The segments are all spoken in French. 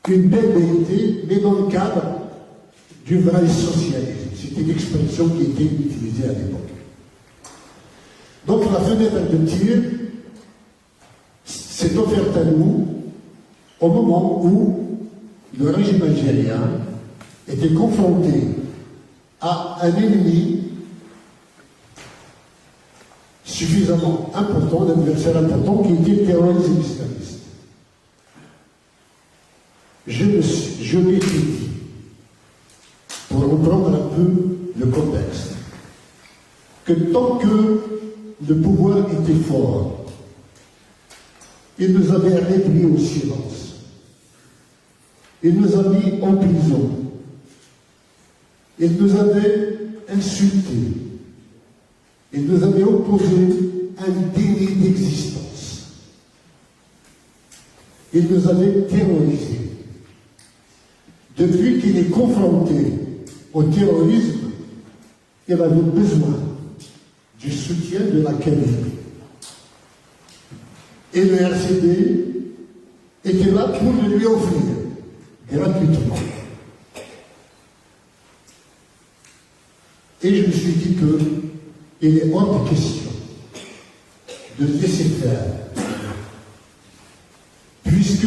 une belle vérité, mais dans le cadre du vrai socialisme. C'était l'expression qui était utilisée à l'époque. Donc la fenêtre de tir s'est offerte à nous au moment où le régime algérien était confronté à un ennemi suffisamment important, un adversaire important, qui était le terrorisme islamiste. Je m'étais dit, pour reprendre un peu le contexte, que tant que le pouvoir était fort, il nous avait réduits au silence. Il nous a mis en prison. Il nous avait insultés. Il nous avait opposé un déni d'existence. Il nous avait terrorisés. Depuis qu'il est confronté au terrorisme, il avait besoin du soutien de la Kabylie. Et le RCD était là pour le lui offrir gratuitement. Et je me suis dit qu'il est hors de question de laisser faire, puisque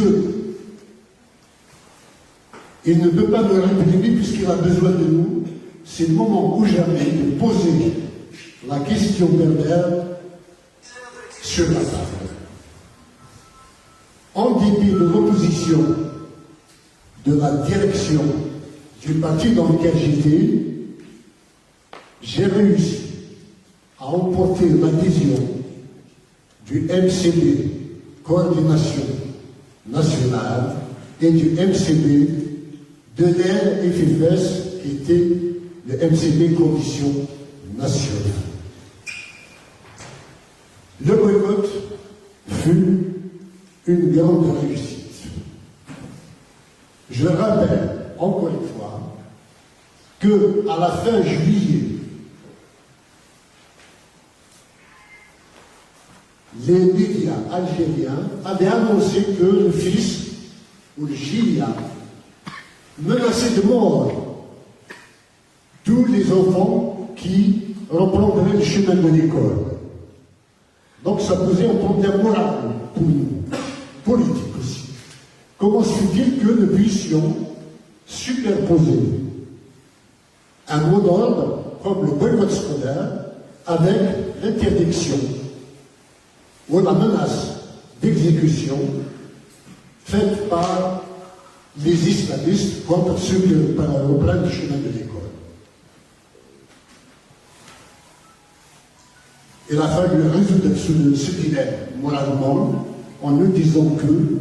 il ne peut pas nous réprimer puisqu'il a besoin de nous. C'est le moment ou jamais de poser la question berbère sur la table. En dépit de l'opposition de la direction du parti dans lequel j'étais, j'ai réussi à emporter l'adhésion du MCB, Coordination Nationale, et du MCB de l'aile FFS, qui était le MCB Condition Nationale. Le boycott fut une grande réussite. Je rappelle encore une fois qu'à la fin juillet, les médias algériens avaient annoncé que le fils, ou le Gilia, menaçait de mort tous les enfants qui reprendraient le chemin de l'école. Donc ça posait un problème moral pour nous, politique aussi. Comment se fait-il que nous puissions superposer un mot d'ordre comme le boycott scolaire avec l'interdiction ou la menace d'exécution faite par les islamistes contre ceux qui reprennent le chemin de l'école. Il a fallu résoudre ce dilemme moralement en nous disant que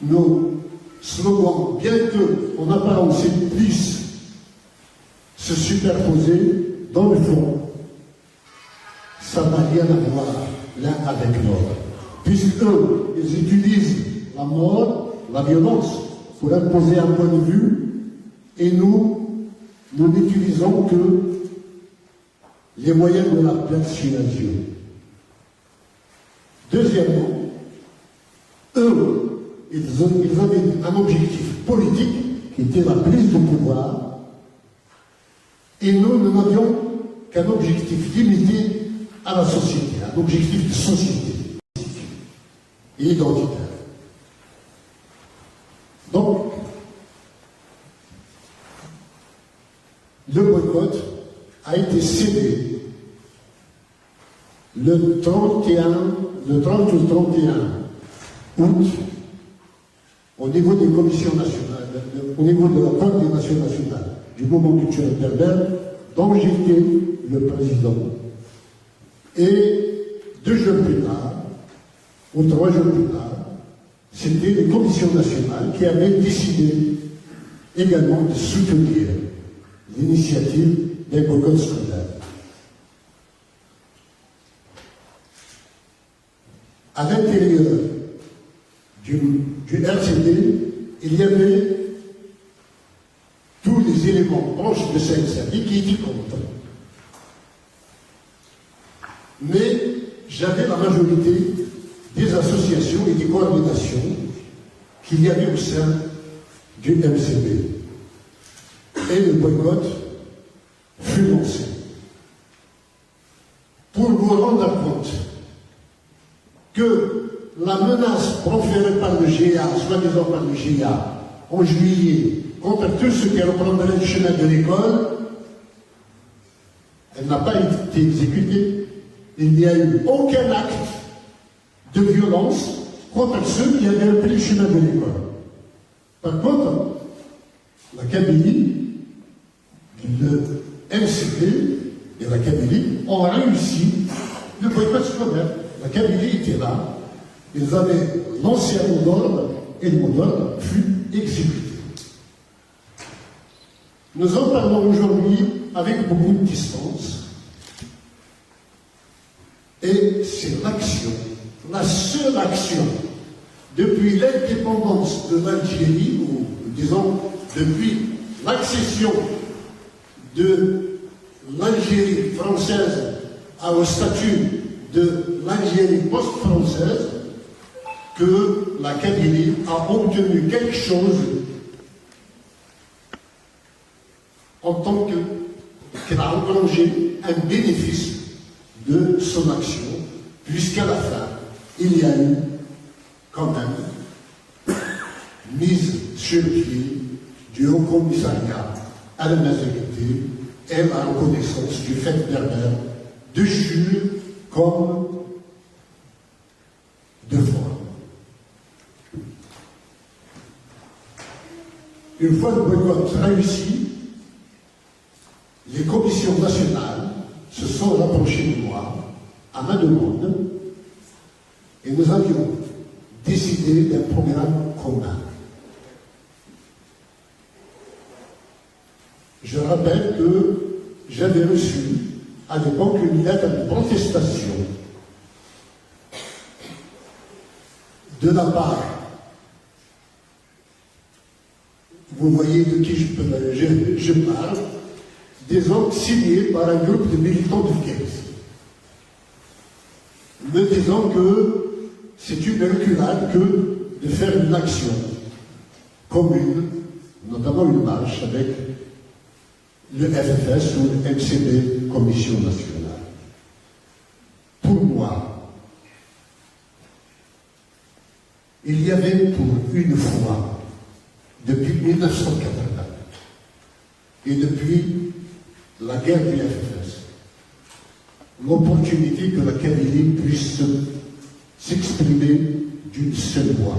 nos slogans, bien qu'en apparence ils puissent se superposer, dans le fond, ça n'a rien à voir l'un avec l'autre. Puisqu'eux, ils utilisent la mort, la violence, pour imposer un point de vue, et nous n'utilisons que les moyens de la persuasion. Deuxièmement, eux, ils avaient un objectif politique qui était la prise de pouvoir, et nous n'avions qu'un objectif limité à la société, un objectif de société et identitaire. Donc, le boycott a été cédé le 30 ou 31 août au niveau des commissions nationales, au niveau de la coordination nationale du mouvement culturel berbère, dont j'étais le président. Et 2 jours plus tard, ou 3 jours plus tard, c'était les commissions nationales qui avaient décidé également de soutenir l'initiative des boycotts scolaires. À l'intérieur du RCD, il y avait tous les éléments proches de Saint-Xavier qui étaient contre. Mais j'avais la majorité des associations et des coordinations qu'il y avait au sein du MCB. Et le boycott fut lancé. Pour vous rendre compte que la menace proférée par le GIA, soi-disant par le GIA, en juillet, contre tous ceux qui reprendraient le chemin de l'école, elle n'a pas été exécutée. Il n'y a eu aucun acte de violence contre ceux qui avaient repris le chemin de l'école. Par contre, la Kabylie, le MCP et la Kabylie ont réussi le boycott scolaire. La Kabylie était là, ils avaient lancé un mot d'ordre et le mot d'ordre fut exécuté. Nous en parlons aujourd'hui avec beaucoup de distance. Et c'est l'action, la seule action, depuis l'indépendance de l'Algérie, ou disons depuis l'accession de l'Algérie française au statut de l'Algérie post-française, que la Kabylie a obtenu quelque chose en tant qu'elle a engrangé un bénéfice de son action, puisqu'à la fin, il y a eu quand même mise sur pied du Haut Commissariat à la majorité et la reconnaissance du fait berbère de jure comme de forme. Une fois le boycott réussi, les commissions nationales se sont rapprochées de moi à ma demande et nous avions décidé d'un programme commun. Je rappelle que j'avais reçu à l'époque une lettre de protestation de la part, vous voyez de qui je parle, des hommes signés par un groupe de militants de Keynes, me disant que c'est une reculade que de faire une action commune, notamment une marche avec le FFS ou le MCB, Commission nationale. Pour moi, il y avait pour une fois, depuis 1980, et depuis la guerre du FFS, l'opportunité que la Kabylie puisse s'exprimer d'une seule voix.